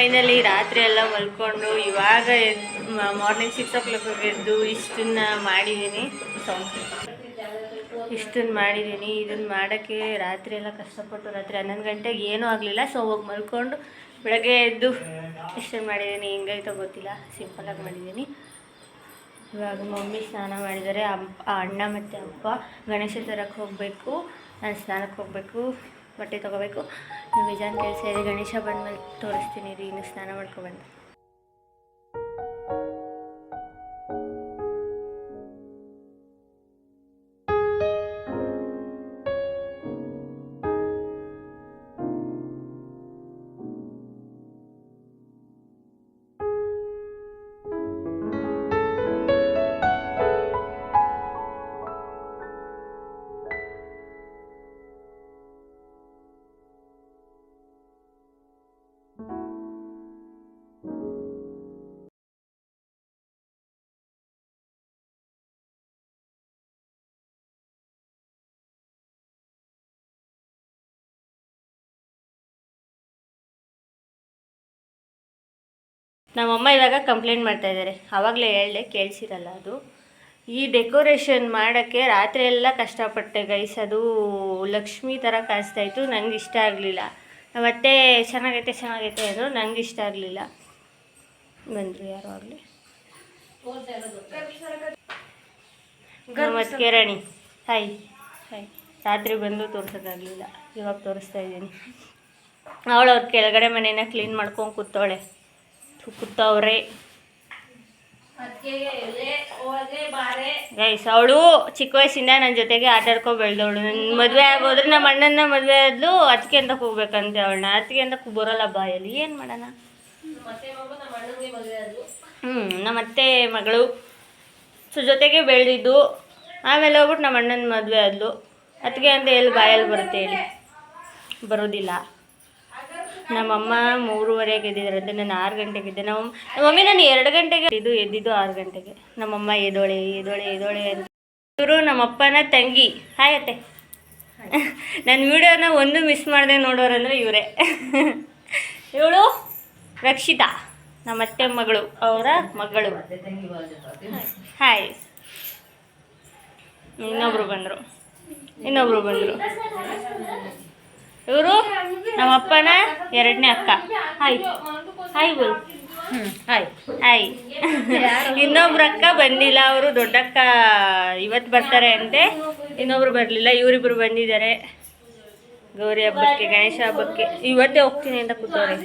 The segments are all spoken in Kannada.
ಫೈನಲಿ ರಾತ್ರಿ ಎಲ್ಲ ಮಲ್ಕೊಂಡು ಇವಾಗ ಮಾರ್ನಿಂಗ್ 6 o'clock ಎದ್ದು ಇಷ್ಟನ್ನು ಮಾಡಿದ್ದೀನಿ. ಇದನ್ನು ಮಾಡೋಕ್ಕೆ ರಾತ್ರಿ ಎಲ್ಲ ಕಷ್ಟಪಟ್ಟು ರಾತ್ರಿ 11 ಗಂಟೆಗೆ ಏನೂ ಆಗಲಿಲ್ಲ. ಸೊ ಹೋಗಿ ಮಲ್ಕೊಂಡು ಬೆಳಗ್ಗೆ ಎದ್ದು ಇಷ್ಟನ್ನು ಮಾಡಿದ್ದೀನಿ. ಹೆಂಗೈತೋ ಗೊತ್ತಿಲ್ಲ, ಸಿಂಪಲಾಗಿ ಮಾಡಿದ್ದೀನಿ. ಇವಾಗ ಮಮ್ಮಿ ಸ್ನಾನ ಮಾಡಿದ್ದಾರೆ, ಅಣ್ಣ ಮತ್ತು ಅಪ್ಪ ಗಣೇಶ ತರಕ್ಕೆ ಹೋಗಬೇಕು, ನಾನು ಸ್ನಾನಕ್ಕೆ ಹೋಗಬೇಕು, ಬಟ್ಟೆ ತೊಗೋಬೇಕು. ಬೇಜಾನ್ ಕೆಲಸ ಇದೆ. ಗಣೇಶ ಬಂದಮೇಲೆ ತೋರಿಸ್ತೀನಿ ರೀ, ಇನ್ನು ಸ್ನಾನ ಮಾಡ್ಕೊಬಂದು. ನಮ್ಮಮ್ಮ ಇವಾಗ ಕಂಪ್ಲೇಂಟ್ ಮಾಡ್ತಾಯಿದ್ದಾರೆ. ಆವಾಗಲೇ ಹೇಳಿದೆ, ಕೇಳಿಸಿರಲ್ಲ. ಅದು ಈ ಡೆಕೋರೇಷನ್ ಮಾಡೋಕ್ಕೆ ರಾತ್ರಿ ಎಲ್ಲ ಕಷ್ಟಪಟ್ಟೆ ಗೈಸ್. ಅದು ಲಕ್ಷ್ಮಿ ಥರ ಕಾಣಿಸ್ತಾಯಿತ್ತು, ನಂಗೆ ಇಷ್ಟ ಆಗಲಿಲ್ಲ. ಮತ್ತೆ ಚೆನ್ನಾಗೈತೆ ಅಂದರು, ನಂಗೆ ಇಷ್ಟ ಆಗಲಿಲ್ಲ. ಬಂದರು ಯಾರೋ ಆಗಲಿ ಮತ್ತು ಕೇರಾಣಿ. ಹಾಯ್. ರಾತ್ರಿ ಬಂದು ತೋರ್ಸೋಕ್ಕಾಗಲಿಲ್ಲ, ಇವಾಗ ತೋರಿಸ್ತಾ ಇದ್ದೀನಿ. ಅವಳು ಅವ್ರ ಕೆಳಗಡೆ ಮನೇನ ಕ್ಲೀನ್ ಮಾಡ್ಕೊಂಡು ಕೂತವ್ರೆ ಗೈಸ್. ಅವಳು ಚಿಕ್ಕ ವಯಸ್ಸಿಂದ ನನ್ನ ಜೊತೆಗೆ ಆಟಾಡ್ಕೊ ಬೆಳೆದವಳು. ನನ್ನ ಮದುವೆ ಆಗೋದ್ರೆ ನಮ್ಮ ಅಣ್ಣನ ಮದುವೆ ಆದ್ಲು, ಅದಕ್ಕೆ ಅಂತ ಹೋಗ್ಬೇಕಂತೆ ಅವಳನ್ನ. ಅದಕ್ಕೆ ಅಂತ ಬರೋಲ್ಲ ಬಾಯಲ್ಲಿ, ಏನು ಮಾಡೋಣ. ನಮ್ಮ ಅತ್ತೆ ಮಗಳು ಜೊತೆಗೆ ಬೆಳೆದಿದ್ದು. ಆಮೇಲೆ ಹೋಗ್ಬಿಟ್ಟು ನಮ್ಮ ಅಣ್ಣನ ಮದುವೆ ಆದ್ಲು, ಅದಕ್ಕೆ ಅಂತ ಎಲ್ಲಿ ಬಾಯಲ್ಲಿ ಬರುತ್ತೆ ಹೇಳಿ, ಬರೋದಿಲ್ಲ. ನಮ್ಮಮ್ಮ 3:30 ಎದ್ದಿದ್ದಾರಂತೆ, ನಾನು 6 ಗಂಟೆಗೆ ಇದ್ದೆ. ನಮ್ಮ ಮಮ್ಮಿ ನಾನು 2 ಗಂಟೆಗೆ ಎದ್ದಿದ್ದು 6 ಗಂಟೆಗೆ. ನಮ್ಮಮ್ಮ ಎದೋಳೆ ಅಂತ. ಇವರು ನಮ್ಮಪ್ಪನ ತಂಗಿ. ಹಾಯತ್ತೆ. ನನ್ನ ವಿಡಿಯೋನ ಒಂದು ಮಿಸ್ ಮಾಡದೆ ನೋಡೋರಂದ್ರೆ ಇವರೇ. ಇವಳು ರಕ್ಷಿತಾ, ನಮ್ಮತ್ತೆ ಮಗಳು, ಅವರ ಮಗಳು. ಹಾಯ್. ಇನ್ನೊಬ್ರು ಬಂದರು. ಇವರು ನಮ್ಮಪ್ಪನ 2ನೇ ಅಕ್ಕ. ಹಾಯ್ ಬೋಲ್. ಹಾಯ್. ಇನ್ನೊಬ್ರು ಅಕ್ಕ ಬಂದಿಲ್ಲ, ಅವರು ದೊಡ್ಡಕ್ಕ ಇವತ್ತು ಬರ್ತಾರೆ ಅಂತೆ, ಇನ್ನೊಬ್ರು ಬರಲಿಲ್ಲ. ಇವರಿಬ್ಬರು ಬಂದಿದ್ದಾರೆ ಗೌರಿ ಹಬ್ಬಕ್ಕೆ, ಗಣೇಶ ಹಬ್ಬಕ್ಕೆ. ಇವತ್ತೇ ಹೋಗ್ತೀನಿ ಅಂತ ಕೂತವ್ರೆ,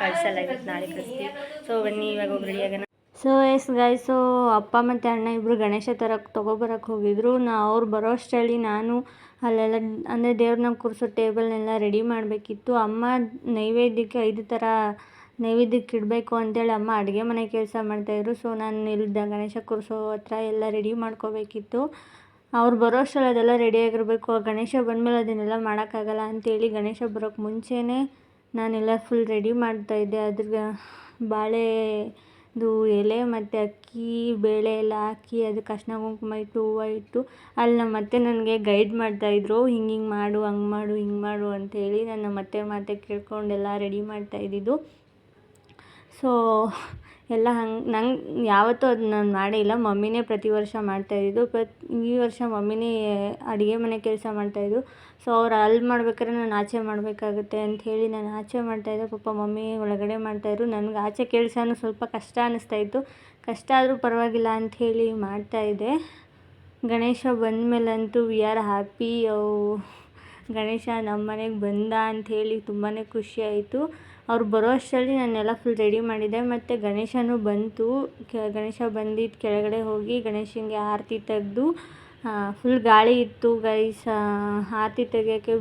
ಕಳಿಸಲ್ಲ, ಇವತ್ತು ನಾಳೆ ಕಳಿಸ್ತೀವಿ. ಸೊ ಬನ್ನಿ ಇವಾಗ ಹೋಗಿ ರೆಡಿ ಆಗೋಣ. ಸೊ ಎಸ್ ಗಾಯ್ಸ್, ಸೊ ಅಪ್ಪ ಮತ್ತು ಅಣ್ಣ ಇಬ್ಬರು ಗಣೇಶ ತೊಗೊಬರಕ್ಕೆ ಹೋಗಿದ್ರು. ಅವ್ರು ಬರೋ ಅಷ್ಟರಲ್ಲಿ ನಾನು ಅಲ್ಲೆಲ್ಲ ಅಂದರೆ ದೇವ್ರನ್ನ ಕೂರಿಸೋ ಟೇಬಲ್ನೆಲ್ಲ ರೆಡಿ ಮಾಡಬೇಕಿತ್ತು. ಅಮ್ಮ ನೈವೇದ್ಯಕ್ಕೆ 5 ಥರ ನೈವೇದ್ಯಕ್ಕೆ ಇಡಬೇಕು ಅಂತೇಳಿ ಅಮ್ಮ ಅಡುಗೆ ಮನೆ ಕೆಲಸ ಮಾಡ್ತಾಯಿದ್ರು. ಸೊ ನಾನು ಇಲ್ಲಿದ್ದ ಗಣೇಶ ಕೂರಿಸೋ ಹತ್ರ ಎಲ್ಲ ರೆಡಿ ಮಾಡ್ಕೋಬೇಕಿತ್ತು. ಅವ್ರು ಬರೋ ಅಷ್ಟರಲ್ಲಿ ಅದೆಲ್ಲ ರೆಡಿಯಾಗಿರಬೇಕು. ಗಣೇಶ ಬಂದಮೇಲೆ ಅದನ್ನೆಲ್ಲ ಮಾಡೋಕ್ಕಾಗಲ್ಲ ಅಂಥೇಳಿ ಗಣೇಶ ಬರೋಕ್ಕೆ ಮುಂಚೆನೇ ನಾನೆಲ್ಲ ಫುಲ್ ರೆಡಿ ಮಾಡ್ತಾಯಿದ್ದೆ. ಅದ್ರ ಬಾಳೆದು ಎಲೆ ಮತ್ತು ಅಕ್ಕಿ ಬೇಳೆ ಎಲ್ಲ ಹಾಕಿ ಅದಕ್ಕೆ ಅರಿಶಿನ ಕುಂಕುಮ ಇಟ್ಟು ಹೂವು ಇಟ್ಟು ಅಲ್ಲಿ ನಮ್ಮ ಅತ್ತೆ ನನಗೆ ಗೈಡ್ ಮಾಡ್ತಾಯಿದ್ರು, ಹಿಂಗೆ ಮಾಡು, ಹಿಂಗೆ ಮಾಡು ಅಂಥೇಳಿ. ನನ್ನ ಮತ್ತೆ ಮಾತೆ ಕೇಳ್ಕೊಂಡೆಲ್ಲ ರೆಡಿ ಮಾಡ್ತಾಯಿದ್ದಿದ್ದು. ಸೊ ಎಲ್ಲ ನಂಗೆ ಯಾವತ್ತೂ ಅದು ನಾನು ಮಾಡೇ ಇಲ್ಲ, ಮಮ್ಮಿನೇ ಪ್ರತಿ ವರ್ಷ ಮಾಡ್ತಾಯಿದ್ದು. ಈ ವರ್ಷ ಮಮ್ಮಿನೇ ಅಡುಗೆ ಮನೆ ಕೆಲಸ ಮಾಡ್ತಾಯಿದ್ದು. ಸೊ ಅವ್ರು ಅಲ್ಲಿ ಮಾಡ್ಬೇಕಾದ್ರೆ ನಾನು ಆಚೆ ಮಾಡಬೇಕಾಗುತ್ತೆ ಅಂಥೇಳಿ ನಾನು ಆಚೆ ಮಾಡ್ತಾಯಿದ್ದೆ. ಪಾಪ ಮಮ್ಮಿ ಒಳಗಡೆ ಮಾಡ್ತಾಯಿದ್ರು. ನನಗೆ ಆಚೆ ಕೆಲಸನೂ ಸ್ವಲ್ಪ ಕಷ್ಟ ಅನ್ನಿಸ್ತಾಯಿತ್ತು. ಕಷ್ಟ ಆದರೂ ಪರವಾಗಿಲ್ಲ ಅಂಥೇಳಿ ಮಾಡ್ತಾಯಿದ್ದೆ. ಗಣೇಶ ಬಂದಮೇಲಂತೂ ವಿ ಆರ್ ಹ್ಯಾಪಿ. ಗಣೇಶ ನಮ್ಮ ಮನೆಗೆ ಬಂದ ಅಂಥೇಳಿ ತುಂಬಾ ಖುಷಿ ಆಯಿತು. ಅವ್ರು ಬರೋ ಅಷ್ಟರಲ್ಲಿ ನಾನೆಲ್ಲ ಫುಲ್ ರೆಡಿ ಮಾಡಿದ್ದೆ. ಮತ್ತು ಗಣೇಶನೂ ಬಂತು. ಗಣೇಶ ಬಂದಿದ್ದು ಕೆಳಗಡೆ ಹೋಗಿ ಗಣೇಶನಿಗೆ ಆರತಿ ತೆಗೆದು, ಫುಲ್ ಗಾಳಿ ಇತ್ತು ಗೈಸ್. ಆರತಿ ತೆಗಿಯೋಕ್ಕೆ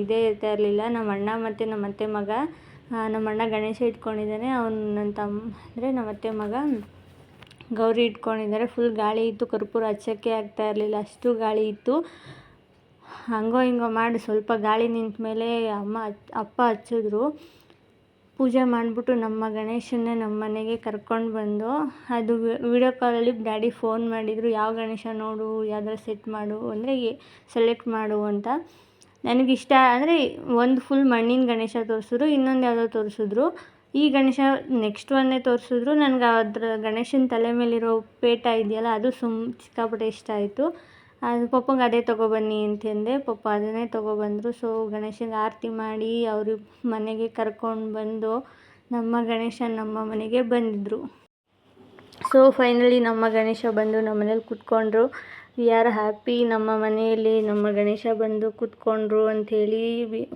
ಇದೇ ಇರ್ತಾ ಇರಲಿಲ್ಲ. ನಮ್ಮ ಅಣ್ಣ ಮತ್ತು ನಮ್ಮ ಅತ್ತೆ ಮಗ, ನಮ್ಮ ಅಣ್ಣ ಗಣೇಶ ಇಟ್ಕೊಂಡಿದ್ದಾನೆ, ಅವನು ನನ್ನ ತಮ್ಮ ಅಂದರೆ ನಮ್ಮ ಅತ್ತೆ ಮಗ ಗೌರಿ ಇಟ್ಕೊಂಡಿದ್ದಾರೆ. ಫುಲ್ ಗಾಳಿ ಇತ್ತು, ಕರ್ಪೂರ ಹಚ್ಚೋಕ್ಕೆ ಆಗ್ತಾ ಇರಲಿಲ್ಲ, ಅಷ್ಟು ಗಾಳಿ ಇತ್ತು. ಹಂಗೋ ಹಿಂಗೋ ಮಾಡಿ ಸ್ವಲ್ಪ ಗಾಳಿ ನಿಂತ ಮೇಲೆ ಅಪ್ಪ ಹಚ್ಚಿದ್ರು. ಪೂಜೆ ಮಾಡಿಬಿಟ್ಟು ನಮ್ಮ ಗಣೇಶನ್ನೇ ನಮ್ಮ ಮನೆಗೆ ಕರ್ಕೊಂಡು ಬಂದು, ಅದು ವಿಡಿಯೋ ಕಾಲಲ್ಲಿ ಡ್ಯಾಡಿ ಫೋನ್ ಮಾಡಿದರು, ಯಾವ ಗಣೇಶ ನೋಡು, ಯಾವ್ದಾರು ಸೆಟ್ ಮಾಡು ಅಂದರೆ ಸೆಲೆಕ್ಟ್ ಮಾಡು ಅಂತ. ನನಗಿಷ್ಟ ಅಂದರೆ ಒಂದು ಫುಲ್ ಮಣ್ಣಿನ ಗಣೇಶ ತೋರಿಸಿದ್ರು, ಇನ್ನೊಂದು ಯಾವುದೋ ತೋರಿಸಿದ್ರು. ಈ ಗಣೇಶ ನೆಕ್ಸ್ಟ್ ಒಂದೇ ತೋರಿಸಿದ್ರು ನನಗೆ ಅದ್ರ ಗಣೇಶನ ತಲೆ ಮೇಲಿರೋ ಪೇಟ ಇದೆಯಲ್ಲ ಅದು ಸಿಕ್ಕಾಪಟ್ಟೆ ಇಷ್ಟ ಆಯಿತು. ಅದು ಪಪ್ಪಂಗೆ ಅದೇ ತೊಗೊಬನ್ನಿ ಅಂತಂದೆ. ಪಪ್ಪ ಅದನ್ನೇ ತೊಗೊಬಂದರು. ಸೊ ಗಣೇಶನಿಗೆ ಆರತಿ ಮಾಡಿ ಅವರು ಮನೆಗೆ ಕರ್ಕೊಂಡು ಬಂದು ನಮ್ಮ ಗಣೇಶ ನಮ್ಮ ಮನೆಗೆ ಬಂದಿದ್ದರು. ಸೊ ಫೈನಲಿ ನಮ್ಮ ಗಣೇಶ ಬಂದು ನಮ್ಮ ಮನೇಲಿ ಕೂತ್ಕೊಂಡ್ರು. ವಿ ಆರ್ ಹ್ಯಾಪಿ, ನಮ್ಮ ಮನೆಯಲ್ಲಿ ನಮ್ಮ ಗಣೇಶ ಬಂದು ಕೂತ್ಕೊಂಡ್ರು ಅಂಥೇಳಿ.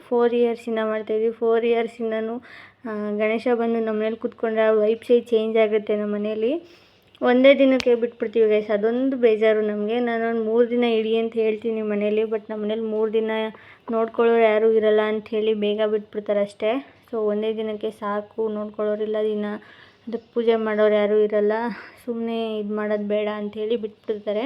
4 ಇಯರ್ಸಿಂದ ಮಾಡ್ತಾಯಿದ್ವಿ. 4 ಇಯರ್ಸಿಂದನೂ ಗಣೇಶ ಬಂದು ನಮ್ಮ ಮನೇಲಿ ಕೂತ್ಕೊಂಡ್ರೆ ಆ ವೈಬ್ಸೇ ಚೇಂಜ್ ಆಗುತ್ತೆ. ನಮ್ಮ ಮನೇಲಿ ಒಂದೇ ದಿನಕ್ಕೆ ಬಿಟ್ಬಿಡ್ತೀವಿ ಗೈಸ್, ಅದೊಂದು ಬೇಜಾರು ನಮಗೆ. ನಾನೊಂದು 3 ದಿನ ಇಡಿ ಅಂತ ಹೇಳ್ತೀನಿ ಮನೇಲಿ, ಬಟ್ ನಮ್ಮ ಮನೇಲಿ 3 ದಿನ ನೋಡ್ಕೊಳ್ಳೋರು ಯಾರೂ ಇರಲ್ಲ ಅಂಥೇಳಿ ಬೇಗ ಬಿಟ್ಬಿಡ್ತಾರೆ ಅಷ್ಟೇ. ಸೊ ಒಂದೇ ದಿನಕ್ಕೆ ಸಾಕು, ನೋಡ್ಕೊಳ್ಳೋರಿಲ್ಲ, ದಿನ ಅದಕ್ಕೆ ಪೂಜೆ ಮಾಡೋರು ಯಾರೂ ಇರಲ್ಲ, ಸುಮ್ಮನೆ ಇದು ಮಾಡೋದು ಬೇಡ ಅಂಥೇಳಿ ಬಿಟ್ಬಿಡ್ತಾರೆ.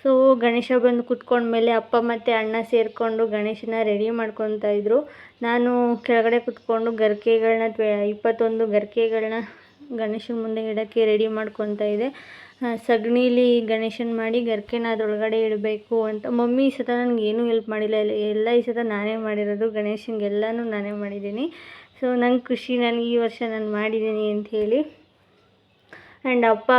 ಸೊ ಗಣೇಶ ಬಂದು ಕೂತ್ಕೊಂಡ್ಮೇಲೆ ಅಪ್ಪ ಮತ್ತು ಅಣ್ಣ ಸೇರಿಕೊಂಡು ಗಣೇಶನ ರೆಡಿ ಮಾಡ್ಕೊತಾಯಿದ್ರು. ನಾನು ಕೆಳಗಡೆ ಕೂತ್ಕೊಂಡು ಗರಿಕೆಗಳನ್ನ 21 ಗರಿಕೆಗಳನ್ನ ಗಣೇಶನ ಮುಂದೆ ಇಡೋಕ್ಕೆ ರೆಡಿ ಮಾಡ್ಕೊತಾ ಇದ್ದೆ. ಸಗಣಿಲಿ ಗಣೇಶನ ಮಾಡಿ ಗರಿಕೆನ ಅದರೊಳಗಡೆ ಇಡಬೇಕು ಅಂತ. ಮಮ್ಮಿ ಈ ಸತ ನನಗೆ ಏನೂ ಹೆಲ್ಪ್ ಮಾಡಿಲ್ಲ, ಎಲ್ಲ ಈ ಸತ ನಾನೇ ಮಾಡಿರೋದು. ಗಣೇಶನಿಗೆಲ್ಲನೂ ನಾನೇ ಮಾಡಿದ್ದೀನಿ. ಸೊ ನಂಗೆ ಖುಷಿ, ನನಗೆ ಈ ವರ್ಷ ನಾನು ಮಾಡಿದ್ದೀನಿ ಅಂಥೇಳಿ. ಆ್ಯಂಡ್ ಅಪ್ಪ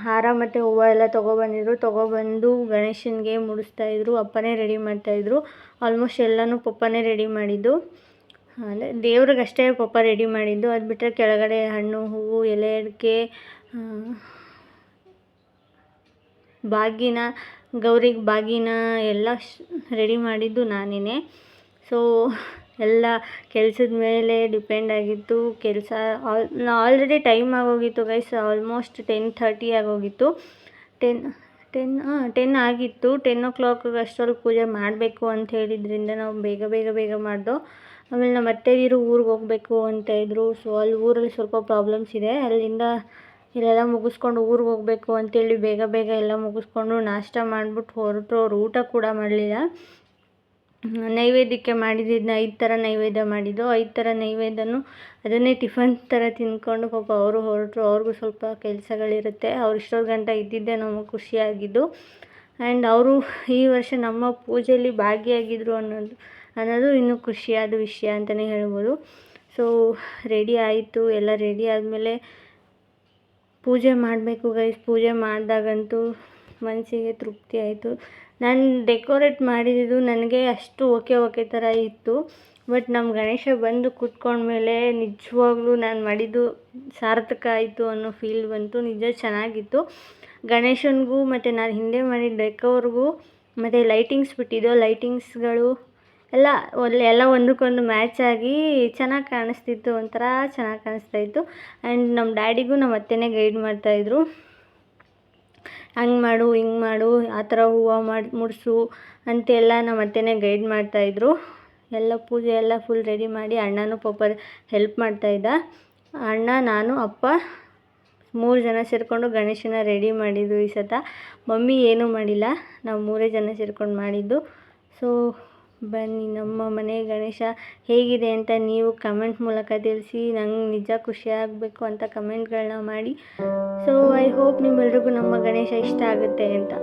ಹಾರ ಮತ್ತು ಹೂವು ಎಲ್ಲ ತೊಗೊಬಂದು ಗಣೇಶನಿಗೆ ಮುಡಿಸ್ತಾಯಿದ್ರು. ಅಪ್ಪನೇ ರೆಡಿ ಮಾಡ್ತಾಯಿದ್ರು. ಆಲ್ಮೋಸ್ಟ್ ಎಲ್ಲನೂ ಪಪ್ಪನೇ ರೆಡಿ ಮಾಡಿದ್ದು. ಅಂದರೆ ದೇವ್ರಿಗಷ್ಟೇ ಪಪ್ಪ ರೆಡಿ ಮಾಡಿದ್ದು. ಅದು ಬಿಟ್ಟರೆ ಕೆಳಗಡೆ ಹಣ್ಣು ಹೂವು ಎಲೆ ಅಡಿಕೆ ಬಾಗಿನ, ಗೌರಿಗೆ ಬಾಗಿನ ಎಲ್ಲ ರೆಡಿ ಮಾಡಿದ್ದು ನಾನೇ. ಸೊ ಎಲ್ಲ ಕೆಲಸದ ಮೇಲೆ ಡಿಪೆಂಡ್ ಆಗಿತ್ತು. ಕೆಲಸ ಆಲ್ರೆಡಿ ಟೈಮ್ ಆಗೋಗಿತ್ತು ಗೈಸ್, ಆಲ್ಮೋಸ್ಟ್ 10:30 ಆಗೋಗಿತ್ತು. 10 ಆಗಿತ್ತು. 10 o'clock ಅಷ್ಟರಲ್ಲಿ ಪೂಜೆ ಮಾಡಬೇಕು ಅಂತ ಹೇಳಿದ್ರಿಂದ ನಾವು ಬೇಗ ಮಾಡ್ದೋ. ಆಮೇಲೆ ನಮ್ಮ ಅತ್ತೆಯರು ಊರಿಗೆ ಹೋಗಬೇಕು ಅಂತ ಇದ್ದರು. ಸೊ ಅಲ್ಲಿ ಊರಲ್ಲಿ ಸ್ವಲ್ಪ ಪ್ರಾಬ್ಲಮ್ಸ್ ಇದೆ, ಅಲ್ಲಿಂದ ಇಲ್ಲೆಲ್ಲ ಮುಗಿಸ್ಕೊಂಡು ಊರಿಗೆ ಹೋಗಬೇಕು ಅಂತೇಳಿ ಬೇಗ ಎಲ್ಲ ಮುಗಿಸ್ಕೊಂಡು ನಾಷ್ಟ ಮಾಡಿಬಿಟ್ಟು ಹೊರಟು. ಅವ್ರು ಊಟ ಕೂಡ ಮಾಡಲಿಲ್ಲ. ನೈವೇದ್ಯಕ್ಕೆ ಮಾಡಿದ್ದು 5 ಥರ ನೈವೇದ್ಯ ಮಾಡಿದ್ದು. 5 ಥರ ನೈವೇದ್ಯನೂ ಅದನ್ನೇ ಟಿಫನ್ ಥರ ತಿಂದ್ಕೊಂಡು ಪಾಪ ಅವರು ಹೊರಟರು. ಅವ್ರಿಗೂ ಸ್ವಲ್ಪ ಕೆಲಸಗಳಿರುತ್ತೆ. ಅವ್ರು ಇಷ್ಟೊತ್ತು ಗಂಟೆ ಇದ್ದಿದ್ದೇ ನಮಗೆ ಖುಷಿಯಾಗಿದ್ದು. ಆ್ಯಂಡ್ ಅವರು ಈ ವರ್ಷ ನಮ್ಮ ಪೂಜೆಯಲ್ಲಿ ಭಾಗಿಯಾಗಿದ್ದರು ಅನ್ನೋದು ಇನ್ನೂ ಖುಷಿಯಾದ ವಿಷಯ ಅಂತಲೇ ಹೇಳ್ಬೋದು. ಸೊ ರೆಡಿ ಆಯಿತು. ಎಲ್ಲ ರೆಡಿ ಆದಮೇಲೆ ಪೂಜೆ ಮಾಡಬೇಕು ಗೈಸ್. ಪೂಜೆ ಮಾಡಿದಾಗಂತೂ ಮನಸ್ಸಿಗೆ ತೃಪ್ತಿ ಆಯಿತು. ನಾನು ಡೆಕೋರೇಟ್ ಮಾಡಿದ್ದು ನನಗೆ ಅಷ್ಟು ಓಕೆ ಥರ ಇತ್ತು. ಬಟ್ ನಮ್ಮ ಗಣೇಶ ಬಂದು ಕೂತ್ಕೊಂಡ್ಮೇಲೆ ನಿಜವಾಗ್ಲೂ ನಾನು ಮಾಡಿದ್ದು ಸಾರ್ಥಕ ಆಯಿತು ಅನ್ನೋ ಫೀಲ್ ಬಂತು. ನಿಜ ಚೆನ್ನಾಗಿತ್ತು. ಗಣೇಶನಿಗೂ ಮತ್ತು ನಾನು ಹಿಂದೆ ಮಾಡಿದ ಡೆಕೋರ್ಗೂ ಮತ್ತು ಲೈಟಿಂಗ್ಸ್ ಬಿಟ್ಟಿದ್ದು, ಲೈಟಿಂಗ್ಸ್ಗಳು ಎಲ್ಲ ಒಂದಕ್ಕೊಂದು ಮ್ಯಾಚ್ ಆಗಿ ಚೆನ್ನಾಗಿ ಕಾಣಿಸ್ತಿತ್ತು, ಒಂಥರ ಚೆನ್ನಾಗಿ ಕಾಣಿಸ್ತಾಯಿತ್ತು. ಆ್ಯಂಡ್ ನಮ್ಮ ಡ್ಯಾಡಿಗೂ ನಮ್ಮ ಅತ್ತೆನೇ ಗೈಡ್ ಮಾಡ್ತಾಯಿದ್ರು. ಹಂಗೆ ಮಾಡು, ಹಿಂಗೆ ಮಾಡು, ಆ ಥರ ಹೂವು ಮುಡಿಸು ಅಂತೆಲ್ಲ ನಮ್ಮ ಅತ್ತೆನೇ ಗೈಡ್ ಮಾಡ್ತಾಯಿದ್ರು. ಎಲ್ಲ ಪೂಜೆ ಎಲ್ಲ ಫುಲ್ ರೆಡಿ ಮಾಡಿ ಅಣ್ಣನೂ ಪಾಪ ಹೆಲ್ಪ್ ಮಾಡ್ತಾಯಿದ್ದ. ಅಣ್ಣ, ನಾನು, ಅಪ್ಪ 3 ಜನ ಸೇರಿಕೊಂಡು ಗಣೇಶನ ರೆಡಿ ಮಾಡಿದ್ದು ಈ ಸತ. ಮಮ್ಮಿ ಏನೂ ಮಾಡಿಲ್ಲ, ನಾವು 3 ಜನ ಸೇರ್ಕೊಂಡು ಮಾಡಿದ್ದು. ಸೊ ಬನ್ನಿ, ನಮ್ಮ ಮನೆ ಗಣೇಶ ಹೇಗಿದೆ ಅಂತ ನೀವು ಕಮೆಂಟ್ ಮೂಲಕ ತಿಳಿಸಿ. ನಂಗೆ ನಿಜ ಖುಷಿ ಆಗಬೇಕು ಅಂತ ಕಮೆಂಟ್ಗಳನ್ನ ಮಾಡಿ. ಸೊ ಐ ಹೋಪ್ ನಿಮ್ಮೆಲ್ರಿಗೂ ನಮ್ಮ ಗಣೇಶ ಇಷ್ಟ ಆಗುತ್ತೆ ಅಂತ.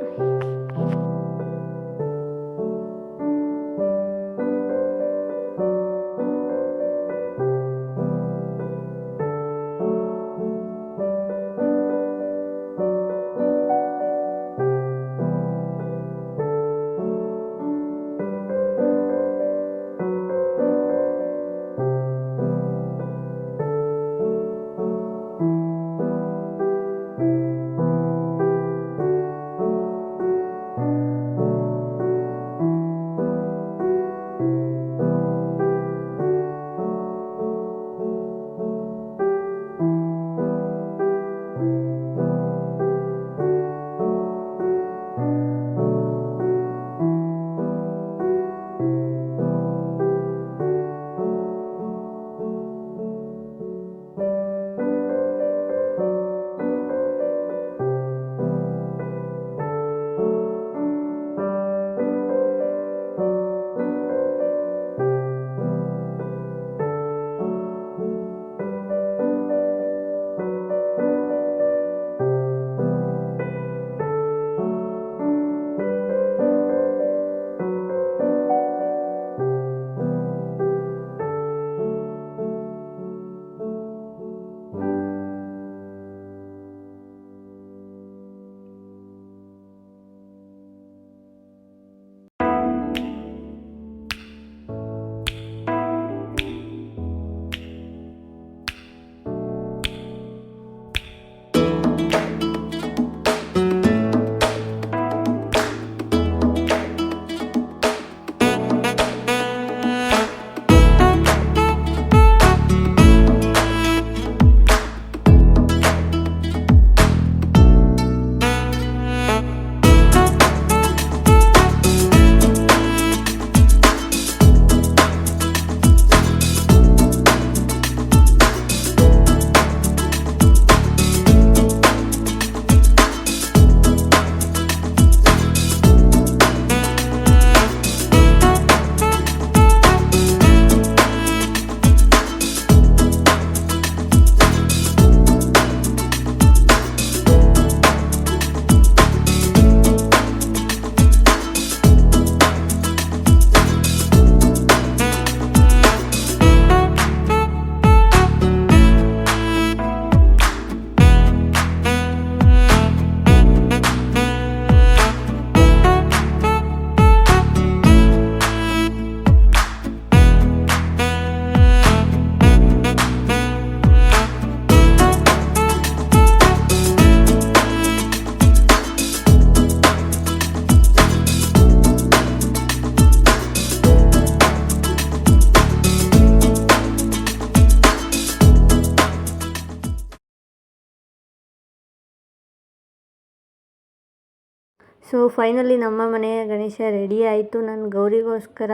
ಸೊ ಫೈನಲಿ ನಮ್ಮ ಮನೆಯ ಗಣೇಶ ರೆಡಿ ಆಯಿತು. ನಾನು ಗೌರಿಗೋಸ್ಕರ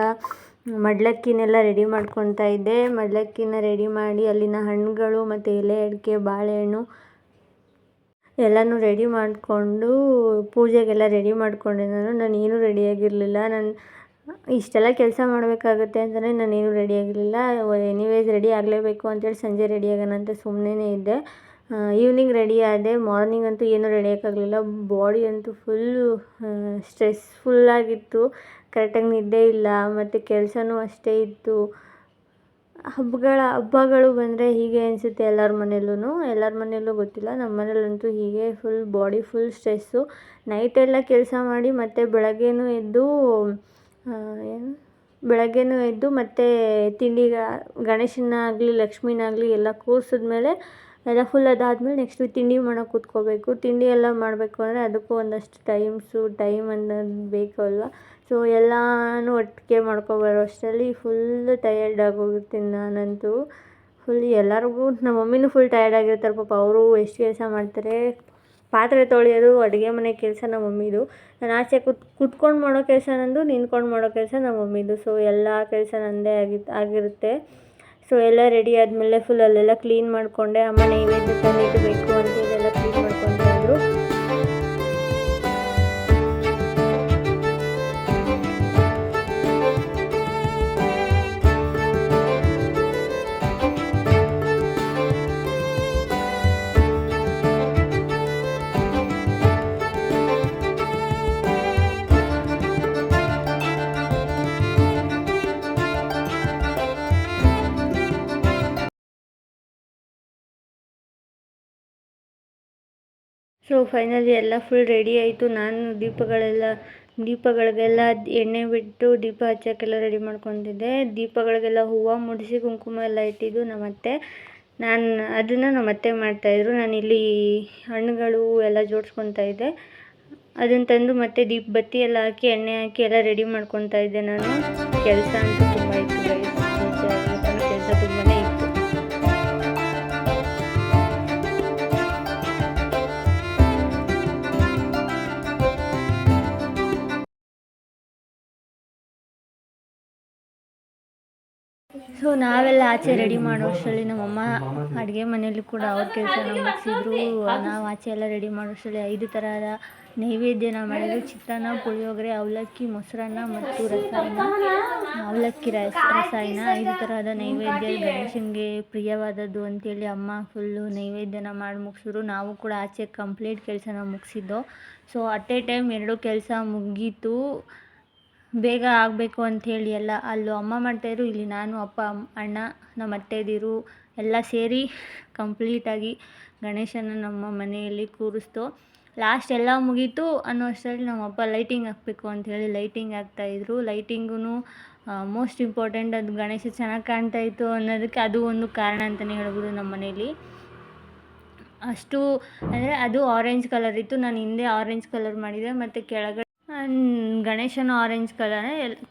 ಮಡ್ಲಕ್ಕಿನೆಲ್ಲ ರೆಡಿ ಮಾಡ್ಕೊತಾ ಇದ್ದೆ. ಮಡ್ಲಕ್ಕಿನ ರೆಡಿ ಮಾಡಿ ಅಲ್ಲಿನ ಹಣ್ಣುಗಳು ಮತ್ತು ಎಲೆ ಅಡಿಕೆ ಬಾಳೆಹಣ್ಣು ಎಲ್ಲನೂ ರೆಡಿ ಮಾಡಿಕೊಂಡು ಪೂಜೆಗೆಲ್ಲ ರೆಡಿ ಮಾಡಿಕೊಂಡೆ. ನಾನು ಏನೂ ರೆಡಿಯಾಗಿರಲಿಲ್ಲ. ನಾನು ಇಷ್ಟೆಲ್ಲ ಕೆಲಸ ಮಾಡಬೇಕಾಗುತ್ತೆ ಅಂತಲೇ ನಾನೇನು ರೆಡಿಯಾಗಿರಲಿಲ್ಲ. ಎನಿವೇಸ್ ರೆಡಿ ಆಗಲೇಬೇಕು ಅಂತೇಳಿ ಸಂಜೆ ರೆಡಿ ಆಗೋಣ ಅಂತ ಸುಮ್ಮನೆ ಇದ್ದೆ. ಈವ್ನಿಂಗ್ ರೆಡಿ ಆದೆ. ಮಾರ್ನಿಂಗ್ ಅಂತೂ ಏನೂ ರೆಡಿ ಆಗೋಕ್ಕಾಗಲಿಲ್ಲ. ಬಾಡಿ ಅಂತೂ ಫುಲ್ಲು ಸ್ಟ್ರೆಸ್ಫುಲ್ಲಾಗಿತ್ತು. ಕರೆಕ್ಟಾಗಿ ನಿದ್ದೆ ಇಲ್ಲ ಮತ್ತು ಕೆಲಸನೂ ಅಷ್ಟೇ ಇತ್ತು. ಹಬ್ಬಗಳು ಬಂದರೆ ಹೀಗೆ ಅನಿಸುತ್ತೆ ಎಲ್ಲರ ಮನೆಯಲ್ಲೂ ಗೊತ್ತಿಲ್ಲ. ನಮ್ಮ ಮನೇಲಂತೂ ಹೀಗೆ ಫುಲ್ ಬಾಡಿ ಫುಲ್ ಸ್ಟ್ರೆಸ್ಸು. ನೈಟೆಲ್ಲ ಕೆಲಸ ಮಾಡಿ ಮತ್ತು ಬೆಳಗ್ಗೆನೂ ಎದ್ದು ಮತ್ತು ಗಣೇಶನಾಗಲಿ ಲಕ್ಷ್ಮೀನಾಗಲಿ ಎಲ್ಲ ಕೂರಿಸಿದ್ಮೇಲೆ ಎಲ್ಲ ಫುಲ್ ಅದಾದಮೇಲೆ ನೆಕ್ಸ್ಟು ತಿಂಡಿ ಮಾಡೋಕೆ ಕೂತ್ಕೋಬೇಕು. ತಿಂಡಿ ಎಲ್ಲ ಮಾಡಬೇಕು ಅಂದರೆ ಅದಕ್ಕೂ ಒಂದಷ್ಟು ಟೈಮ್ ಅನ್ನೋದು ಬೇಕು ಅಲ್ವಾ. ಸೊ ಎಲ್ಲನೂ ಒಟ್ಟಿಗೆ ಮಾಡ್ಕೊಬರೋ ಅಷ್ಟರಲ್ಲಿ ಫುಲ್ ಟಯರ್ಡ್ ಆಗೋಗಿರ್ತೀನಿ ನಾನಂತೂ. ಎಲ್ಲರಿಗೂ ನಮ್ಮ ಮಮ್ಮಿನೂ ಫುಲ್ ಟಯರ್ಡ್ ಆಗಿರ್ತಾರೆ ಪಾಪ. ಅವರು ಎಷ್ಟು ಕೆಲಸ ಮಾಡ್ತಾರೆ. ಪಾತ್ರೆ ತೊಳೆಯೋದು, ಅಡುಗೆ ಮನೆ ಕೆಲಸ ನಮ್ಮ ಮಮ್ಮಿದು. ನಾನು ಆಚೆ ಕುತ್ಕೊಂಡು ಮಾಡೋ ಕೆಲಸ ನಂದು, ನಿಂತ್ಕೊಂಡು ಮಾಡೋ ಕೆಲಸ ನಮ್ಮ ಮಮ್ಮಿದು. ಸೊ ಎಲ್ಲ ಕೆಲಸ ನನ್ನದೇ ಆಗಿರುತ್ತೆ. ಸೊ ಎಲ್ಲ ರೆಡಿ ಆದಮೇಲೆ ಫುಲ್ ಅಲ್ಲೆಲ್ಲ ಕ್ಲೀನ್ ಮಾಡಿಕೊಂಡೆ. ಅಮ್ಮ ನೈವೇದ್ಯ ತಂದಿಡಬೇಕು ಅಂತೇಳಿ ಎಲ್ಲ ಕ್ಲೀನ್ ಮಾಡ್ಕೊತಾ ಇದ್ರು. ಸೊ ಫೈನಲಿ ಎಲ್ಲ ಫುಲ್ ರೆಡಿ ಆಯಿತು. ನಾನು ದೀಪಗಳಿಗೆಲ್ಲ ಎಣ್ಣೆ ಬಿಟ್ಟು ದೀಪ ಹಚ್ಚೋಕ್ಕೆಲ್ಲ ರೆಡಿ ಮಾಡ್ಕೊತಿದ್ದೆ. ದೀಪಗಳಿಗೆಲ್ಲ ಹೂವು ಮುಡಿಸಿ ಕುಂಕುಮ ಎಲ್ಲ ಇಟ್ಟಿದ್ದು ನಮ್ಮತ್ತೆ. ಅದನ್ನು ನಮ್ಮತ್ತೆ ಮಾಡ್ತಾಯಿದ್ರು. ನಾನಿಲ್ಲಿ ಹಣ್ಣುಗಳು ಎಲ್ಲ ಜೋಡಿಸ್ಕೊತಾ ಇದ್ದೆ. ಅದನ್ನು ತಂದು ಮತ್ತೆ ಬತ್ತಿ ಎಲ್ಲ ಹಾಕಿ ಎಣ್ಣೆ ಹಾಕಿ ಎಲ್ಲ ರೆಡಿ ಮಾಡ್ಕೊತಾ ಇದ್ದೆ ನಾನು. ಕೆಲಸ ಅಂತೂ ತುಂಬ ಇತ್ತು, ಕೆಲಸ ತುಂಬಾ ಇತ್ತು. ಸೊ ನಾವೆಲ್ಲ ಆಚೆ ರೆಡಿ ಮಾಡೋ ಅಷ್ಟರಲ್ಲಿ ನಮ್ಮಮ್ಮ ಅಡುಗೆ ಮನೆಯಲ್ಲೂ ಕೂಡ ಅವ್ರ ಕೆಲಸನ ಮುಗಿಸಿದ್ರು. ನಾವು ಆಚೆ ಎಲ್ಲ ರೆಡಿ ಮಾಡೋ ಅಷ್ಟರಲ್ಲಿ 5 ಥರದ ನೈವೇದ್ಯನ ಮಾಡಿದ್ರು. ಚಿತ್ರಾನ್ನ, ಪುಳಿಯೋಗರೆ, ಅವಲಕ್ಕಿ, ಮೊಸರನ್ನ ಮತ್ತು ಅವಲಕ್ಕಿ ರಸಾಯನ 5 ತರಹದ ನೈವೇದ್ಯ ಗಣೇಶನಿಗೆ ಪ್ರಿಯವಾದದ್ದು ಅಂತೇಳಿ ಅಮ್ಮ ಫುಲ್ಲು ನೈವೇದ್ಯನ ಮಾಡಿ ಮುಗಿಸಿದ್ರು. ನಾವು ಕೂಡ ಆಚೆ ಕಂಪ್ಲೀಟ್ ಕೆಲಸನ ಮುಗಿಸಿದ್ದು. ಸೊ ಅಟ್ ಎ ಟೈಮ್ 2 ಕೆಲಸ ಮುಗೀತು. ಬೇಗ ಆಗಬೇಕು ಅಂಥೇಳಿ ಅಲ್ಲೂ ಅಮ್ಮ ಮಾಡ್ತಾಯಿದ್ರು, ಇಲ್ಲಿ ನಾನು, ಅಪ್ಪ, ಅಣ್ಣ, ನಮ್ಮ ಅತ್ತೆದಿರು ಎಲ್ಲ ಸೇರಿ ಕಂಪ್ಲೀಟಾಗಿ ಗಣೇಶನ ನಮ್ಮ ಮನೆಯಲ್ಲಿ ಕೂರಿಸ್ತು. ಲಾಸ್ಟ್ ಎಲ್ಲ ಮುಗೀತು ಅನ್ನೋ ಅಷ್ಟರಲ್ಲಿ ನಮ್ಮಪ್ಪ ಲೈಟಿಂಗ್ ಹಾಕಬೇಕು ಅಂಥೇಳಿ ಲೈಟಿಂಗ್ ಹಾಕ್ತಾಯಿದ್ರು. ಲೈಟಿಂಗೂ ಮೋಸ್ಟ್ ಇಂಪಾರ್ಟೆಂಟ್. ಅದು ಗಣೇಶ ಚೆನ್ನಾಗಿ ಕಾಣ್ತಾಯಿತ್ತು ಅನ್ನೋದಕ್ಕೆ ಅದು ಒಂದು ಕಾರಣ ಅಂತಲೇ ಹೇಳ್ಬೋದು. ನಮ್ಮ ಮನೇಲಿ ಅಷ್ಟು ಅಂದರೆ ಅದು ಆರೆಂಜ್ ಕಲರ್ ಇತ್ತು. ನಾನು ಹಿಂದೆ ಆರೆಂಜ್ ಕಲರ್ ಮಾಡಿದೆ ಮತ್ತು ಕೆಳಗಡೆ ಗಣೇಶನ ಆರೆಂಜ್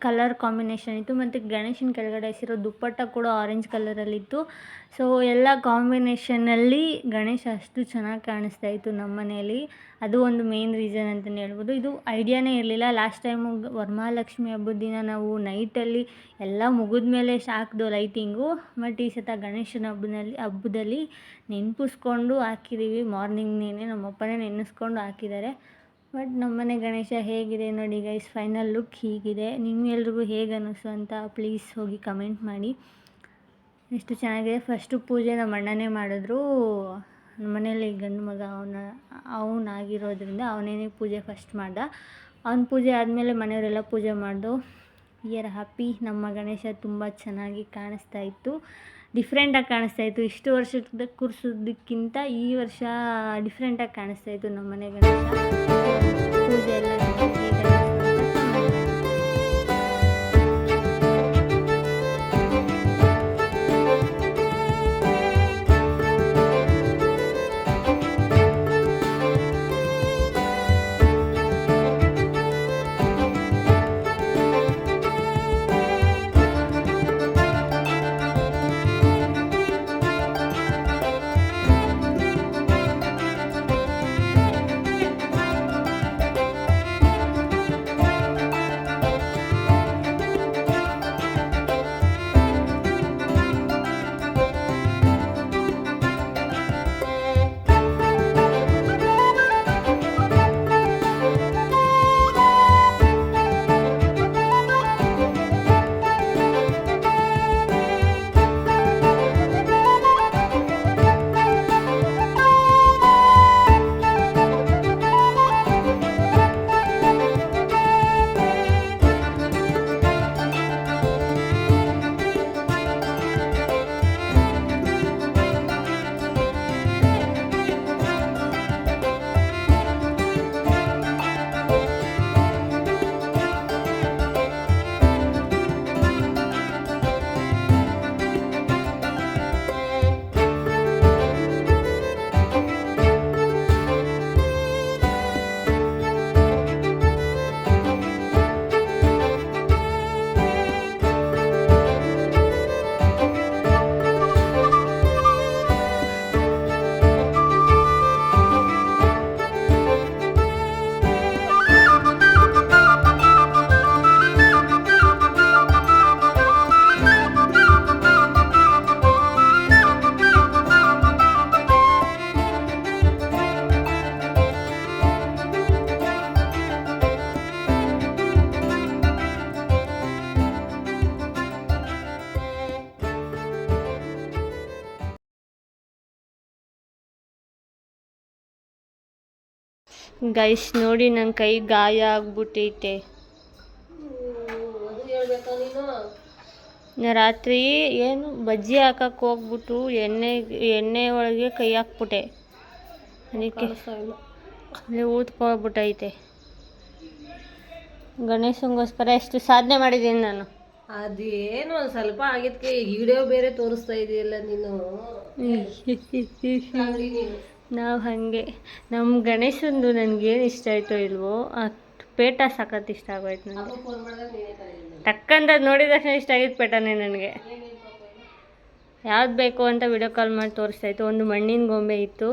ಕಲರ್ ಕಾಂಬಿನೇಷನ್ ಇತ್ತು. ಮತ್ತು ಗಣೇಶನ ಕೆಳಗಡೆ ಹಾಸಿರೋ ದುಪ್ಪಟ್ಟ ಕೂಡ ಆರೆಂಜ್ ಕಲರಲ್ಲಿತ್ತು. ಸೊ ಎಲ್ಲ ಕಾಂಬಿನೇಷನಲ್ಲಿ ಗಣೇಶ ಅಷ್ಟು ಚೆನ್ನಾಗಿ ಕಾಣಿಸ್ತಾ ಇತ್ತು ನಮ್ಮ ಮನೆಯಲ್ಲಿ. ಅದು ಒಂದು ಮೇನ್ ರೀಸನ್ ಅಂತಲೇ ಹೇಳ್ಬೋದು. ಇದು ಐಡಿಯಾನೇ ಇರಲಿಲ್ಲ. ಲಾಸ್ಟ್ ಟೈಮು ವರಮಹಾಲಕ್ಷ್ಮಿ ಹಬ್ಬದ ದಿನ ನಾವು ನೈಟಲ್ಲಿ ಎಲ್ಲ ಮುಗಿದ್ಮೇಲೆ ಹಾಕ್ದು ಲೈಟಿಂಗು. ಬಟ್ ಈ ಸತ ಗಣೇಶನ ಹಬ್ಬದಲ್ಲಿ ನೆನಪಿಸ್ಕೊಂಡು ಹಾಕಿದ್ದೀವಿ. ಮಾರ್ನಿಂಗ್ನೇ ನಮ್ಮಪ್ಪನೇ ನೆನೆಸ್ಕೊಂಡು ಹಾಕಿದ್ದಾರೆ. ಬಟ್ ನಮ್ಮನೆ ಗಣೇಶ ಹೇಗಿದೆ ನೋಡಿ ಗೈಸ್. ಫೈನಲ್ ಲುಕ್ ಹೀಗಿದೆ. ನಿಮ್ಗೆಲ್ರಿಗೂ ಹೇಗೆ ಅನ್ನಿಸ್ತು ಅಂತ ಪ್ಲೀಸ್ ಹೋಗಿ ಕಮೆಂಟ್ ಮಾಡಿ. ಎಷ್ಟು ಚೆನ್ನಾಗಿದೆ. ಫಸ್ಟು ಪೂಜೆ ನಮ್ಮ ಅಣ್ಣನೇ ಮಾಡಿದ್ರು. ನಮ್ಮ ಮನೇಲಿ ಗಂಡು ಮಗ ಅವನಾಗಿರೋದ್ರಿಂದ ಅವನೇ ಪೂಜೆ ಫಸ್ಟ್ ಮಾಡ್ದ. ಅವನ ಪೂಜೆ ಆದಮೇಲೆ ಮನೆಯವರೆಲ್ಲ ಪೂಜೆ ಮಾಡ್ದು. V are happy. ನಮ್ಮ ಗಣೇಶ ತುಂಬ ಚೆನ್ನಾಗಿ ಕಾಣಿಸ್ತಾ ಇತ್ತು. ಡಿಫ್ರೆಂಟಾಗಿ ಕಾಣಿಸ್ತಾ ಇತ್ತು. ಇಷ್ಟು ವರ್ಷದ ಕೂರಿಸೋದಕ್ಕಿಂತ ಈ ವರ್ಷ ಡಿಫ್ರೆಂಟಾಗಿ ಕಾಣಿಸ್ತಾ ಇತ್ತು ನಮ್ಮ ಮನೆ ಗಣೇಶ. ಪೂಜೆ ಎಲ್ಲ ಗೈಸ್ ನೋಡಿ ನನ್ನ ಕೈ ಗಾಯ ಆಗ್ಬಿಟ್ಟೈತೆ. ರಾತ್ರಿ ಏನು ಬಜ್ಜಿ ಹಾಕಕ್ಕೆ ಹೋಗ್ಬಿಟ್ಟು ಎಣ್ಣೆ ಒಳಗೆ ಕೈ ಹಾಕ್ಬಿಟ್ಟೆ, ಅದಕ್ಕೆ ಅಲ್ಲಿ ಊದ್ಕೊಬಿಟ್ಟೈತೆ. ಗಣೇಶಂಗೋಸ್ಕರ ಎಷ್ಟು ಸಾಧನೆ ಮಾಡಿದ್ದೀನಿ ನಾನು. ಅದೇನು ಒಂದು ಸ್ವಲ್ಪ ಆಗಿದ್ಕೆ ವಿಡಿಯೋ ಬೇರೆ ತೋರಿಸ್ತಾ ಇದೆಯಲ್ಲ ನೀನು. ನಾವು ಹಾಗೆ ನಮ್ಮ ಗಣೇಶಂದು ನನಗೇನು ಇಷ್ಟ ಆಯಿತೋ ಇಲ್ವೋ ಆ ಪೇಟ ಸಖತ್ ಇಷ್ಟ ಆಗೋಯ್ತು ನನಗೆ. ಟಕ್ಕಂತ ನೋಡಿದ ತಕ್ಷಣ ಇಷ್ಟ ಆಗಿದ್ದು ಪೇಟನೇ ನನಗೆ. ಯಾವ್ದು ಬೇಕು ಅಂತ ವಿಡಿಯೋ ಕಾಲ್ ಮಾಡಿ ತೋರಿಸ್ತಾಯಿತ್ತು. ಒಂದು ಮಣ್ಣಿನ ಗೊಂಬೆ ಇತ್ತು,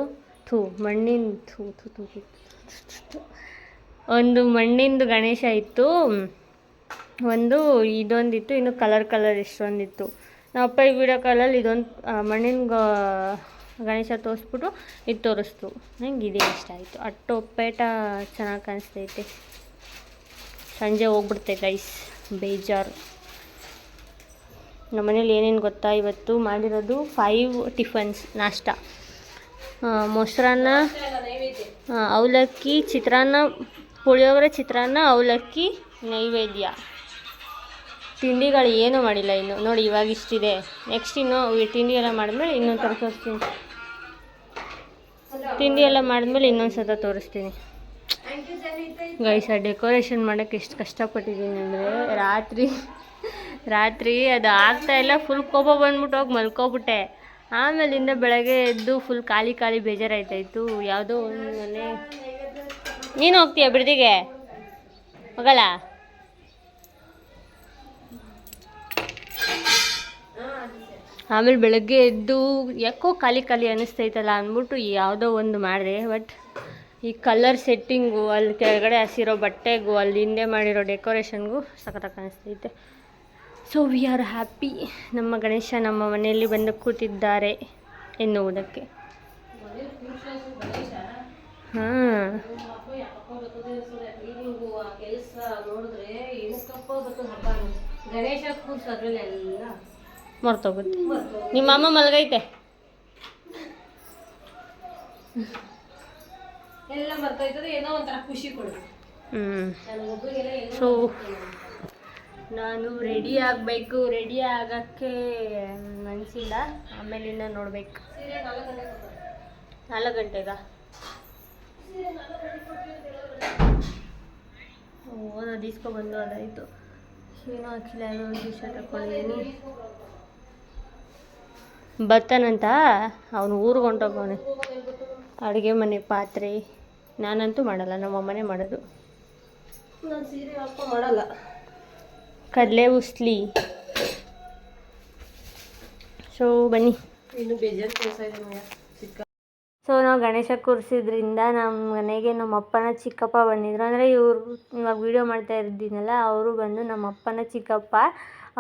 ಒಂದು ಮಣ್ಣಿಂದು ಗಣೇಶ ಇತ್ತು, ಒಂದು ಇದೊಂದಿತ್ತು, ಇನ್ನು ಕಲರ್ ಇಷ್ಟೊಂದಿತ್ತು. ನಮ್ಮ ಅಪ್ಪ ಈ ವಿಡಿಯೋ ಕಾಲಲ್ಲಿ ಇದೊಂದು ಮಣ್ಣಿನ ಗಣೇಶ ತೋರಿಸ್ಬಿಟ್ಟು ಇದು ತೋರಿಸ್ತು. ನಂಗೆ ಇದೇ ಇಷ್ಟ ಆಯಿತು. ಅಟ್ಟು ಪೇಟ ಚೆನ್ನಾಗಿ ಕಾಣಿಸ್ತೈತೆ. ಸಂಜೆ ಹೋಗ್ಬಿಡ್ತೆ ಗೈಸ್, ಬೇಜಾರು. ನಮ್ಮ ಮನೇಲಿ ಏನೇನು ಗೊತ್ತಾ, ಇವತ್ತು ಮಾಡಿರೋದು 5 ಟಿಫನ್ಸ್ ನಾಷ್ಟ. ಮೊಸರನ್ನ, ಅವಲಕ್ಕಿ, ಚಿತ್ರಾನ್ನ, ಪುಳಿಯೋಗರೆ, ಚಿತ್ರಾನ್ನ, ಅವಲಕ್ಕಿ, ನೈವೇದ್ಯ. ತಿಂಡಿಗಳು ಏನೂ ಮಾಡಿಲ್ಲ ಇನ್ನು. ನೋಡಿ ಇವಾಗ ಇಷ್ಟಿದೆ. ನೆಕ್ಸ್ಟ್ ಇನ್ನು ತಿಂಡಿ ಎಲ್ಲ ಮಾಡಿದ್ಮೇಲೆ ಇನ್ನೊಂದು ಥರ ತೋರಿಸ್ತೀನಿ. ತಿಂಡಿ ಎಲ್ಲ ಮಾಡಿದ್ಮೇಲೆ ಇನ್ನೊಂದು ಸತ ತೋರಿಸ್ತೀನಿ ಗೈಸ್. ಆ ಡೆಕೋರೇಷನ್ ಮಾಡೋಕ್ಕೆ ಎಷ್ಟು ಕಷ್ಟಪಟ್ಟಿದ್ದೀನಿ ಅಂದರೆ, ರಾತ್ರಿ ಅದು ಆಗ್ತಾಯಿಲ್ಲ. ಫುಲ್ ಕೋಪ ಬಂದ್ಬಿಟ್ಟು ಹೋಗಿ ಮಲ್ಕೊಬಿಟ್ಟೆ. ಆಮೇಲಿಂದ ಬೆಳಗ್ಗೆ ಎದ್ದು ಫುಲ್ ಖಾಲಿ ಬೇಜಾರಾಯ್ತಾಯಿತ್ತು. ಯಾವುದೋ ಒಂದು ಮನೆ. ನೀನು ಹೋಗ್ತೀಯ ಬಿಡ್ದಿಗೆ? ಹೋಗಲ್ಲ? ಆಮೇಲೆ ಬೆಳಗ್ಗೆ ಎದ್ದು ಯಾಕೋ ಖಾಲಿ ಅನ್ನಿಸ್ತೈತಲ್ಲ ಅಂದ್ಬಿಟ್ಟು ಯಾವುದೋ ಒಂದು ಮಾಡಿದೆ. ಬಟ್ ಈ ಕಲರ್ ಸೆಟ್ಟಿಂಗು, ಅಲ್ಲಿ ಕೆಳಗಡೆ ಹಸಿರೋ ಬಟ್ಟೆಗೂ, ಅಲ್ಲಿ ಹಿಂದೆ ಮಾಡಿರೋ ಡೆಕೋರೇಷನ್ಗೂ ಸಖತ್ತಾಗಿ ಕಾಣಿಸ್ತೈತೆ. So we are happy. ನಮ್ಮ ಗಣೇಶ ನಮ್ಮ ಮನೆಯಲ್ಲಿ ಬಂದು ಕೂತಿದ್ದಾರೆ ಎನ್ನುವುದಕ್ಕೆ. ಹಾಂ, ಗಣೇಶ ಕೂರ್ಸೋದ್ರಲ್ಲೆಲ್ಲ ಮರ್ತೋಗುತ್ತೆ. ನಿಮ್ಮ ಅಮ್ಮ ಮಲಗೈತೆ, ಎಲ್ಲ ಮರ್ತೋಯ್ತದೆ. ಏನೋ ಒಂಥರ ಖುಷಿ ಕೊಡುತ್ತೆ. ಸೊ ನಾನು ರೆಡಿ ಆಗಬೇಕು. ರೆಡಿ ಆಗೋಕ್ಕೆ ಮನಸ್ಸಿಲ್ಲ, ಆಮೇಲಿಂದ ನೋಡ್ಬೇಕು. 4 ಗಂಟೆಗ ಓದೋದು ಇಸ್ಕೊಬಂದು ಅದಾಯಿತು. ಏನೋ ಹಾಕಿಲ್ಲ, ಒಂದು ಟಿ ಶರ್ಟ್ ಹಾಕ್ಕೊಂಡಿದ್ದೀನಿ. ಬರ್ತಾನಂತ ಅವನು ಊರಿಗೆ ಹೊಂಟೋಗವನೆ. ಅಡುಗೆ ಮನೆ ಪಾತ್ರೆ ನಾನಂತೂ ಮಾಡಲ್ಲ, ನಮ್ಮಮ್ಮನೇ ಮಾಡೋದು. ನಾನು ಸೀರೆ ಹಾಕ್ಕೊಂಡು ಮಾಡಲ್ಲ. ಕಡಲೆ ಉಸ್ಲಿ. ಸೊ ಬನ್ನಿ. ಇನ್ನು ಬೇಜಾರು ಕೆಲಸ ಇದೆ ಚಿಕ್ಕ. ಸೊ ನಾವು ಗಣೇಶ ಕೂರಿಸಿದ್ರಿಂದ ನಮ್ಮ ಮನೆಗೆ ನಮ್ಮ ಅಪ್ಪನ ಚಿಕ್ಕಪ್ಪ ಬಂದಿದ್ರು. ಅಂದರೆ ಇವರು ಇವಾಗ ವೀಡಿಯೋ ಮಾಡ್ತಾ ಇದ್ದೀನಲ್ಲ, ಅವರು ಬಂದು ನಮ್ಮ ಅಪ್ಪನ ಚಿಕ್ಕಪ್ಪ.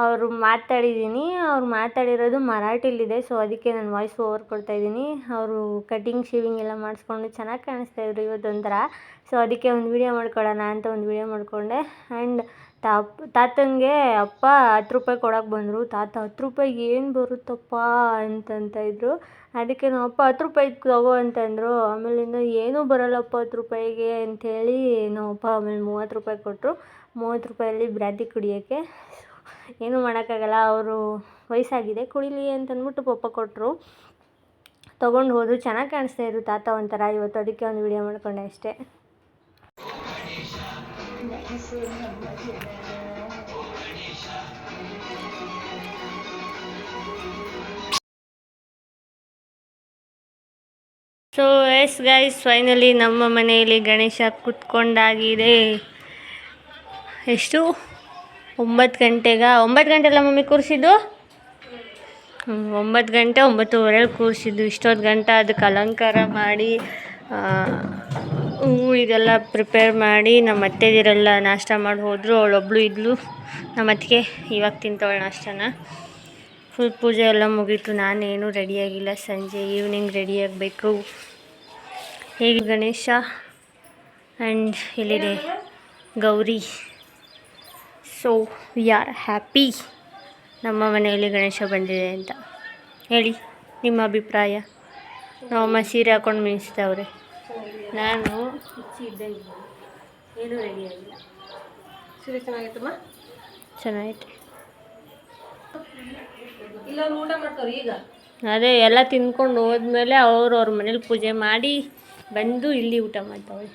ಅವರು ಮಾತಾಡಿದ್ದೀನಿ. ಅವ್ರು ಮಾತಾಡಿರೋದು ಮರಾಠಿಲಿದೆ. ಸೊ ಅದಕ್ಕೆ ನಾನು ವಾಯ್ಸ್ ಓವರ್ ಕೊಡ್ತಾಯಿದ್ದೀನಿ. ಅವರು ಕಟಿಂಗ್ ಶೇವಿಂಗ್ ಎಲ್ಲ ಮಾಡಿಸ್ಕೊಂಡು ಚೆನ್ನಾಗಿ ಕಾಣಿಸ್ತಾಯಿದ್ರು ಇವತ್ತೊಂಥರ. ಸೊ ಅದಕ್ಕೆ ಒಂದು ವೀಡಿಯೋ ಮಾಡ್ಕೊಳ್ಳೋಣ ಅಂತ ಒಂದು ವೀಡಿಯೋ ಮಾಡಿಕೊಂಡೆ. ಆ್ಯಂಡ್ ತಾತನಿಗೆ ಅಪ್ಪ 10 ರೂಪಾಯಿ ಕೊಡೋಕೆ ಬಂದರು. ತಾತ 10 ರೂಪಾಯಿಗೆ ಏನು ಬರುತ್ತಪ್ಪ ಅಂತಂತ ಇದ್ರು. ಅದಕ್ಕೆ ನಮ್ಮ ಅಪ್ಪ 10 ರೂಪಾಯಿ ತಗೋ ಅಂತಂದರು. ಆಮೇಲಿಂದ ಏನೂ ಬರೋಲ್ಲಪ್ಪ 10 ರೂಪಾಯಿಗೆ ಅಂಥೇಳಿ ನಮ್ಮ ಅಪ್ಪ ಆಮೇಲೆ 30 ರೂಪಾಯಿ ಕೊಟ್ಟರು. 30 ರೂಪಾಯಲ್ಲಿ ಬ್ರಾಂದಿ ಕುಡಿಯೋಕ್ಕೆ. ಏನೂ ಮಾಡೋಕ್ಕಾಗಲ್ಲ, ಅವರು ವಯಸ್ಸಾಗಿದೆ, ಕುಡಿಲಿ ಅಂತಂದ್ಬಿಟ್ಟು ಪಪ್ಪ ಕೊಟ್ಟರು. ತೊಗೊಂಡು ಹೋದರು. ಚೆನ್ನಾಗಿ ಕಾಣಿಸ್ತಾಯಿದ್ರು ತಾತ ಒಂಥರ ಇವತ್ತು. ಅದಕ್ಕೆ ಒಂದು ವೀಡಿಯೋ ಮಾಡಿಕೊಂಡೆ ಅಷ್ಟೇ. ಸೊ ಎಸ್ ಗೈಸ್, ಫೈನಲಿ ನಮ್ಮ ಮನೆಯಲ್ಲಿ ಗಣೇಶ ಕೂತ್ಕೊಂಡಾಗಿದೆ. ಎಷ್ಟು 9 ಗಂಟೆಗ 9 ಗಂಟೆಲ್ಲ ಮಮ್ಮಿ ಕೂರಿಸಿದ್ದು? 9 ಗಂಟೆ 9:15 ಕೂರಿಸಿದ್ದು. ಇಷ್ಟೊತ್ತು ಗಂಟೆ ಅದಕ್ಕೆ ಅಲಂಕಾರ ಮಾಡಿ ಹೂವು ಇದೆಲ್ಲ ಪ್ರಿಪೇರ್ ಮಾಡಿ ನಮ್ಮ ಅತ್ತೆದಿರೆಲ್ಲ ನಾಷ್ಟ ಮಾಡಿ ಹೋದರು. ಅವಳೊಬ್ಬಳು ಇದ್ಲು ನಮ್ಮ ಅತ್ತಿಗೆ, ಇವಾಗ ತಿಂತವಳು ನಾಷ್ಟನ. ಫುಲ್ ಪೂಜೆ ಎಲ್ಲ ಮುಗೀತು. ನಾನೇನು ರೆಡಿಯಾಗಿಲ್ಲ, ಸಂಜೆ ಈವ್ನಿಂಗ್ ರೆಡಿಯಾಗಬೇಕು. ಹೇಗೆ ಗಣೇಶ ಆ್ಯಂಡ್ ಇಲ್ಲಿದೆ Gauri. So we are happy ನಮ್ಮ ಮನೆಯಲ್ಲಿ ಗಣೇಶ ಬಂದಿದೆ ಅಂತ. ಹೇಳಿ ನಿಮ್ಮ ಅಭಿಪ್ರಾಯ. ನಮ್ಮಮ್ಮ ಸೀರೆ ಹಾಕ್ಕೊಂಡು ಮಿನಿಸ್ತವ್ರೆ. ನಾನು ಹುಚ್ಚಿ ಇದ್ದಂಗೆ ಏನೂ ರೆಡಿ ಆಗಿಲ್ಲ. ಸೀರೆ ಚೆನ್ನಾಗಿತ್ತಮ್ಮ. ಚೆನ್ನಾಗೈತೆ. ಇಲ್ಲ ಊಟ ಮಾಡ್ತಾರೆ ಈಗ. ಅದೇ ಎಲ್ಲ ತಿನ್ಕೊಂಡು ಹೋದ್ಮೇಲೆ ಅವ್ರ ಮನೇಲಿ ಪೂಜೆ ಮಾಡಿ ಬಂದು ಇಲ್ಲಿ ಊಟ ಮಾಡ್ತಾವೆ.